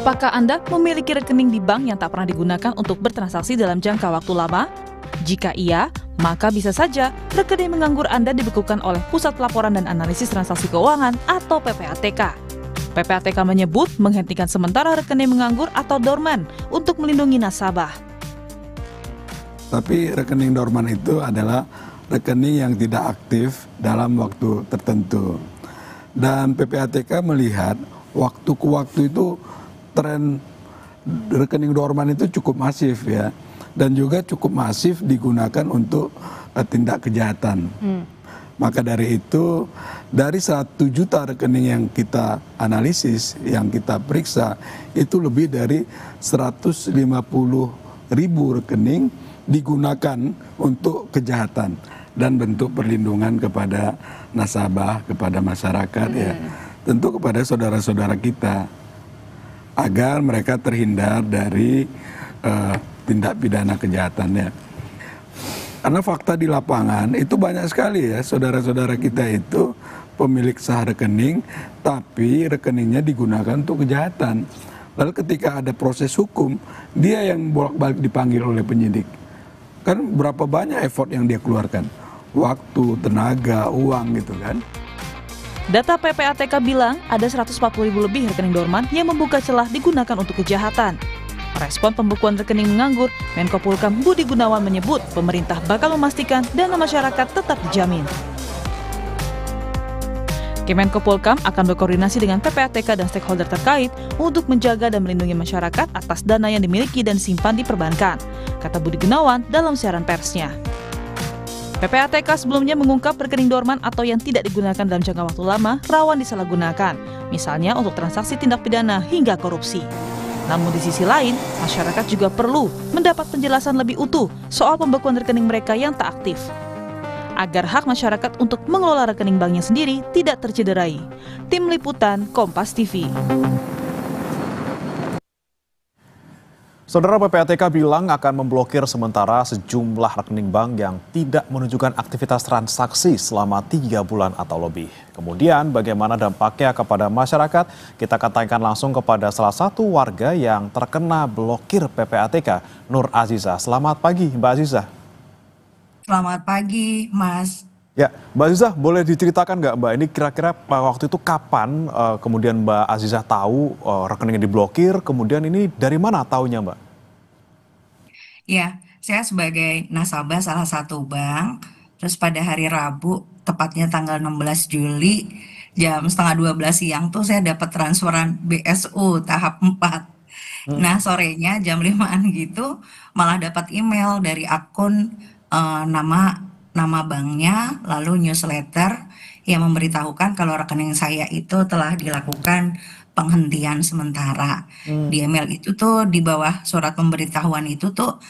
Apakah Anda memiliki rekening di bank yang tak pernah digunakan untuk bertransaksi dalam jangka waktu lama? Jika iya, maka bisa saja rekening menganggur Anda dibekukan oleh Pusat Pelaporan dan Analisis Transaksi Keuangan atau PPATK. PPATK menyebut menghentikan sementara rekening menganggur atau dorman untuk melindungi nasabah. Tapi rekening dorman itu adalah rekening yang tidak aktif dalam waktu tertentu. Dan PPATK melihat waktu ke waktu itu tren rekening dorman itu cukup masif ya. Dan juga cukup masif digunakan untuk tindak kejahatan. Maka dari itu, dari 1 juta rekening yang kita analisis, yang kita periksa, itu lebih dari 150.000 rekening digunakan untuk kejahatan dan bentuk perlindungan kepada nasabah, kepada masyarakat, ya, tentu kepada saudara-saudara kita, agar mereka terhindar dari tindak pidana kejahatannya. Karena fakta di lapangan itu banyak sekali ya, saudara-saudara kita itu pemilik sah rekening, tapi rekeningnya digunakan untuk kejahatan. Lalu ketika ada proses hukum, dia yang bolak-balik dipanggil oleh penyidik. Kan berapa banyak effort yang dia keluarkan, waktu, tenaga, uang gitu kan. Data PPATK bilang ada 140.000 lebih rekening dorman yang membuka celah digunakan untuk kejahatan. Respon pembekuan rekening menganggur, Menko Polhukam Budi Gunawan menyebut pemerintah bakal memastikan dana masyarakat tetap dijamin. Kemenko Polhukam akan berkoordinasi dengan PPATK dan stakeholder terkait untuk menjaga dan melindungi masyarakat atas dana yang dimiliki dan simpan di perbankan, kata Budi Gunawan dalam siaran persnya. PPATK sebelumnya mengungkap rekening dorman atau yang tidak digunakan dalam jangka waktu lama rawan disalahgunakan, misalnya untuk transaksi tindak pidana hingga korupsi. Namun di sisi lain, masyarakat juga perlu mendapat penjelasan lebih utuh soal pembekuan rekening mereka yang tak aktif, agar hak masyarakat untuk mengelola rekening banknya sendiri tidak tercederai. Tim Liputan Kompas TV. Saudara, PPATK bilang akan memblokir sementara sejumlah rekening bank yang tidak menunjukkan aktivitas transaksi selama 3 bulan atau lebih. Kemudian bagaimana dampaknya kepada masyarakat? Kita akan tanyakan langsung kepada salah satu warga yang terkena blokir PPATK, Nur Aziza. Selamat pagi, Mbak Aziza. Selamat pagi, Mas. Ya, Mbak Aziza, boleh diceritakan nggak Mbak, ini kira-kira waktu itu kapan kemudian Mbak Aziza tahu rekeningnya diblokir, kemudian ini dari mana taunya Mbak? Ya, saya sebagai nasabah salah satu bank, terus pada hari Rabu, tepatnya tanggal 16 Juli, jam setengah 12 siang tuh saya dapat transferan BSU tahap 4. Nah, sorenya jam 5-an gitu, malah dapat email dari akun nama banknya, lalu newsletter yang memberitahukan kalau rekening saya itu telah dilakukan penghentian sementara. Di email itu tuh di bawah surat pemberitahuan itu tuh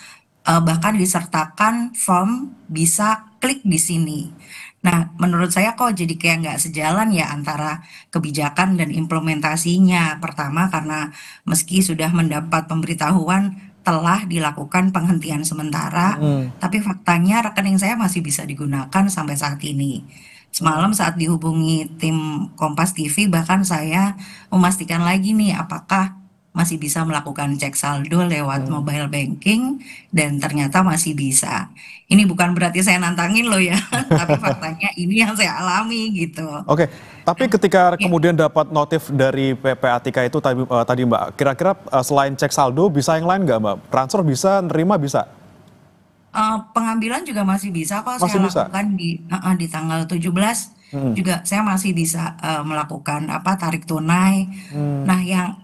bahkan disertakan form bisa klik di sini. Nah, menurut saya kok jadi kayak nggak sejalan ya antara kebijakan dan implementasinya. Pertama karena meski sudah mendapat pemberitahuan telah dilakukan penghentian sementara, tapi faktanya rekening saya masih bisa digunakan sampai saat ini. Semalam saat dihubungi tim Kompas TV, bahkan saya memastikan lagi nih apakah masih bisa melakukan cek saldo lewat mobile banking, dan ternyata masih bisa. Ini bukan berarti saya nantangin loh ya, tapi faktanya ini yang saya alami gitu. Oke, tapi ketika kemudian dapat notif dari PPATK itu tadi Mbak, kira-kira selain cek saldo bisa yang lain nggak Mbak? Transfer bisa, nerima bisa? Pengambilan juga masih bisa kok, Masih saya bisa? lakukan di tanggal 17 juga saya masih bisa melakukan tarik tunai. Nah, yang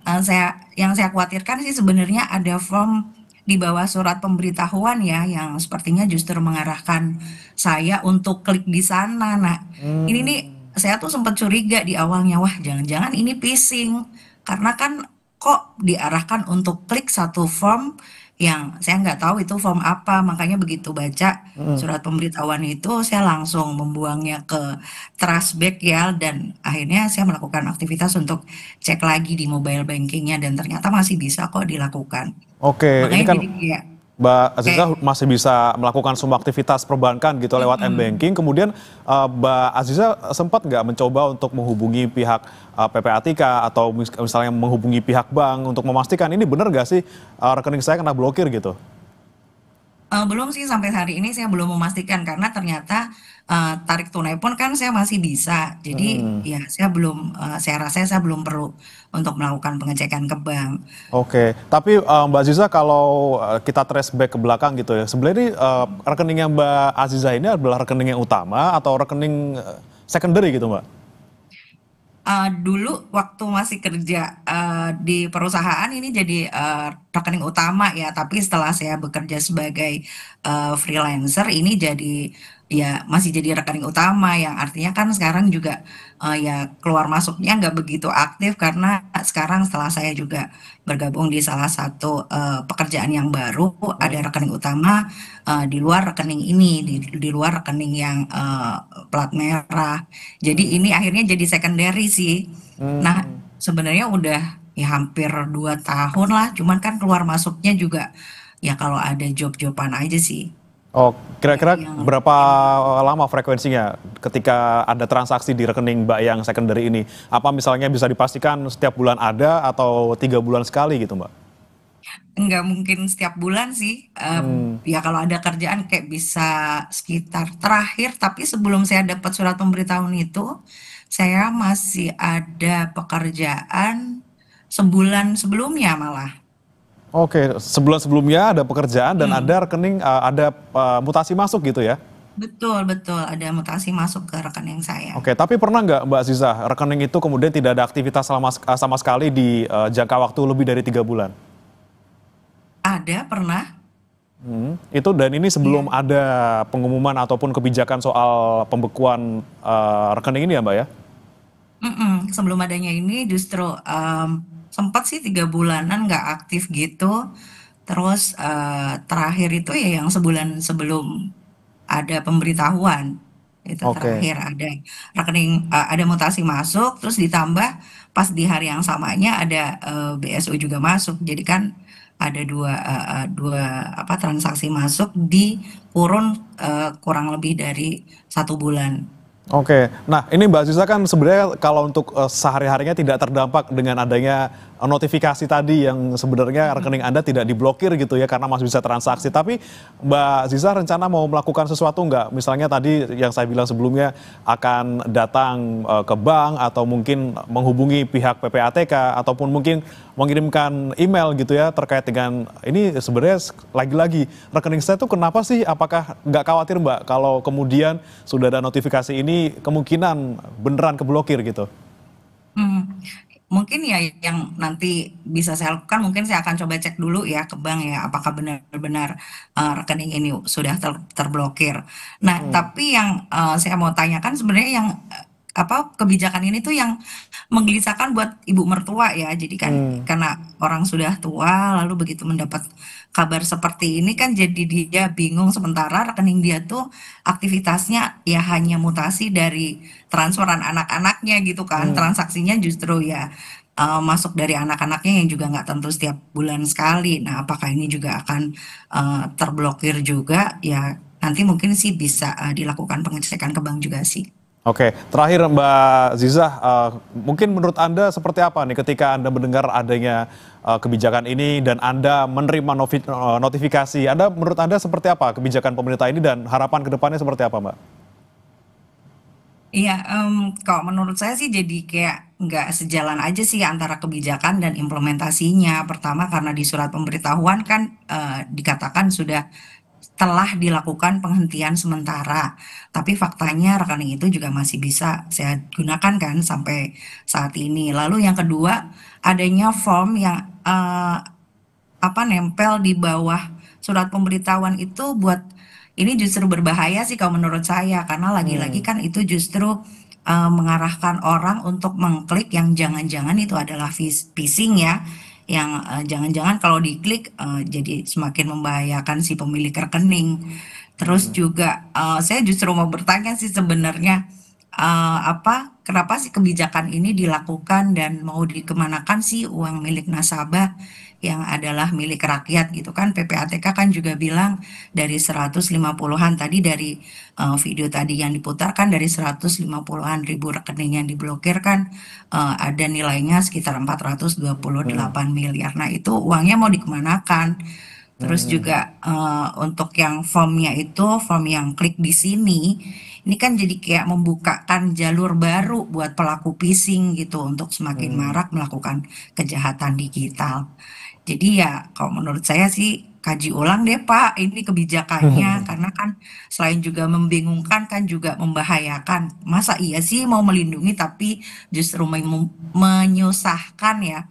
saya khawatirkan sih sebenarnya ada form di bawah surat pemberitahuan ya yang sepertinya justru mengarahkan saya untuk klik di sana. Nah, ini nih saya tuh sempat curiga di awalnya, wah jangan-jangan ini phishing, karena kan kok diarahkan untuk klik satu form yang saya nggak tahu itu form apa. Makanya begitu baca surat pemberitahuan itu saya langsung membuangnya ke Trustback ya, dan akhirnya saya melakukan aktivitas untuk cek lagi di mobile bankingnya dan ternyata masih bisa kok dilakukan. Oke, ini Makanya kan jadi kayak Mbak Aziza Kayak masih bisa melakukan semua aktivitas perbankan gitu lewat mm-mm. m-banking. Kemudian Mbak Aziza sempat nggak mencoba untuk menghubungi pihak PPATK atau misalnya menghubungi pihak bank untuk memastikan ini benar nggak sih rekening saya kena blokir gitu? Belum sih sampai hari ini saya belum memastikan karena ternyata tarik tunai pun kan saya masih bisa. Jadi Mm-mm. ya saya belum, saya rasa saya belum perlu untuk melakukan pengecekan ke bank. Oke, tapi Mbak Aziza kalau kita trace back ke belakang gitu ya, sebenarnya ini rekeningnya Mbak Aziza ini adalah rekening yang utama atau rekening secondary gitu Mbak? Dulu waktu masih kerja di perusahaan ini jadi rekening utama ya, tapi setelah saya bekerja sebagai freelancer ini jadi ya masih jadi rekening utama yang artinya kan sekarang juga ya keluar masuknya nggak begitu aktif karena sekarang setelah saya juga bergabung di salah satu pekerjaan yang baru ada Hmm. rekening utama di luar rekening ini di luar rekening yang plat merah. Jadi ini akhirnya jadi secondary sih. Nah, Hmm. sebenarnya udah ya hampir 2 tahun lah, cuman kan keluar masuknya juga ya kalau ada job-joban aja sih. Oh, kira-kira Yang berapa rutin. lama frekuensinya ketika ada transaksi di rekening Mbak yang secondary ini? Apa misalnya bisa dipastikan setiap bulan ada atau 3 bulan sekali gitu Mbak? Nggak mungkin setiap bulan sih. Hmm. Ya kalau ada kerjaan kayak bisa sekitar terakhir, tapi sebelum saya dapat surat pemberitahuan itu, saya masih ada pekerjaan sebulan sebelumnya malah. Oke, sebulan sebelumnya ada pekerjaan dan Hmm. ada rekening, ada mutasi masuk gitu ya? Betul, betul. Ada mutasi masuk ke rekening saya. Oke, tapi pernah nggak Mbak Aziza, rekening itu kemudian tidak ada aktivitas sama sekali di jangka waktu lebih dari 3 bulan? Ada, pernah. Itu dan ini sebelum Iya. ada pengumuman ataupun kebijakan soal pembekuan rekening ini ya Mbak ya? Mm-mm. Sebelum adanya ini justru sempat sih 3 bulanan nggak aktif gitu. Terus terakhir itu ya yang sebulan sebelum ada pemberitahuan. Itu Oke. terakhir ada rekening, ada mutasi masuk, terus ditambah pas di hari yang samanya ada BSO juga masuk. Jadi kan ada dua apa transaksi masuk di kurun kurang lebih dari 1 bulan. Oke, nah ini Mbak Aziza kan sebenarnya kalau untuk sehari-harinya tidak terdampak dengan adanya notifikasi tadi yang sebenarnya rekening Anda tidak diblokir gitu ya karena masih bisa transaksi. Tapi Mbak Aziza rencana mau melakukan sesuatu nggak? Misalnya tadi yang saya bilang sebelumnya akan datang ke bank atau mungkin menghubungi pihak PPATK ataupun mungkin mengirimkan email gitu ya terkait dengan ini sebenarnya lagi-lagi rekening saya tuh kenapa sih? Apakah nggak khawatir Mbak kalau kemudian sudah ada notifikasi ini kemungkinan beneran keblokir gitu? Hmm, Mungkin ya yang nanti bisa saya lakukan, mungkin saya akan coba cek dulu ya ke bank ya, apakah benar-benar rekening ini sudah terblokir. Nah, Hmm. tapi yang saya mau tanyakan sebenarnya yang apa kebijakan ini tuh yang menggelisahkan buat ibu mertua ya. Jadi kan Hmm. karena orang sudah tua, lalu begitu mendapat kabar seperti ini kan jadi dia bingung sementara rekening dia tuh aktivitasnya ya hanya mutasi dari transferan anak-anaknya gitu kan, Hmm. transaksinya justru ya masuk dari anak-anaknya yang juga nggak tentu setiap bulan sekali. Nah, apakah ini juga akan terblokir juga? Ya, nanti mungkin sih bisa dilakukan pengecekan ke bank juga sih. Oke, terakhir Mbak Ziza, mungkin menurut Anda seperti apa nih ketika Anda mendengar adanya kebijakan ini dan Anda menerima notifikasi, menurut Anda seperti apa kebijakan pemerintah ini dan harapan ke depannya seperti apa Mbak? Iya, kalau menurut saya sih jadi kayak nggak sejalan aja sih antara kebijakan dan implementasinya. Pertama karena di surat pemberitahuan kan dikatakan sudah telah dilakukan penghentian sementara. Tapi faktanya rekening itu juga masih bisa saya gunakan kan sampai saat ini. Lalu yang kedua, adanya form yang apa nempel di bawah surat pemberitahuan itu buat ini justru berbahaya sih kalau menurut saya karena lagi-lagi Hmm. kan itu justru mengarahkan orang untuk mengklik yang jangan-jangan itu adalah phishing ya yang jangan-jangan kalau diklik jadi semakin membahayakan si pemilik rekening. Terus Hmm. juga saya justru mau bertanya sih sebenarnya kenapa sih kebijakan ini dilakukan dan mau dikemanakan sih uang milik nasabah yang adalah milik rakyat gitu kan. PPATK kan juga bilang dari 150-an tadi dari video tadi yang diputarkan dari 150-an ribu rekening yang diblokir kan ada nilainya sekitar 428 miliar. Nah, itu uangnya mau dikemanakan? Terus juga untuk yang formnya itu, form yang klik di sini, ini kan jadi kayak membukakan jalur baru buat pelaku phishing gitu untuk semakin marak melakukan kejahatan digital. Jadi ya kalau menurut saya sih kaji ulang deh Pak ini kebijakannya karena kan selain juga membingungkan kan juga membahayakan. Masa iya sih mau melindungi tapi justru menyusahkan ya.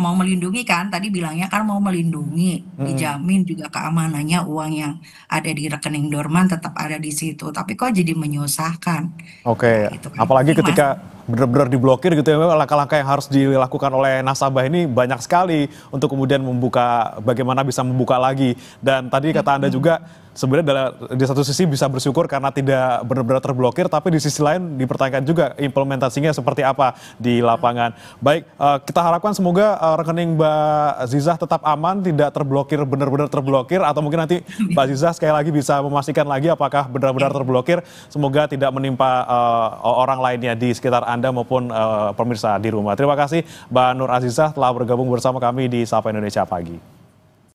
Mau melindungi kan tadi bilangnya kan mau melindungi, dijamin juga keamanannya uang yang ada di rekening dorman tetap ada di situ. Tapi kok jadi menyusahkan. Ya Oke, itu kan apalagi sih Mas. ketika benar-benar diblokir gitu ya, memang langkah-langkah yang harus dilakukan oleh nasabah ini banyak sekali untuk kemudian membuka, bagaimana bisa membuka lagi. Dan tadi kata Anda juga, sebenarnya di satu sisi bisa bersyukur karena tidak benar-benar terblokir, tapi di sisi lain dipertanyakan juga implementasinya seperti apa di lapangan. Baik, kita harapkan semoga rekening Mbak Zizah tetap aman, tidak terblokir, benar-benar terblokir, atau mungkin nanti Mbak Zizah sekali lagi bisa memastikan lagi apakah benar-benar terblokir. Semoga tidak menimpa orang lainnya di sekitar Anda maupun pemirsa di rumah. Terima kasih Mbak Nur Azizah telah bergabung bersama kami di Sapa Indonesia Pagi.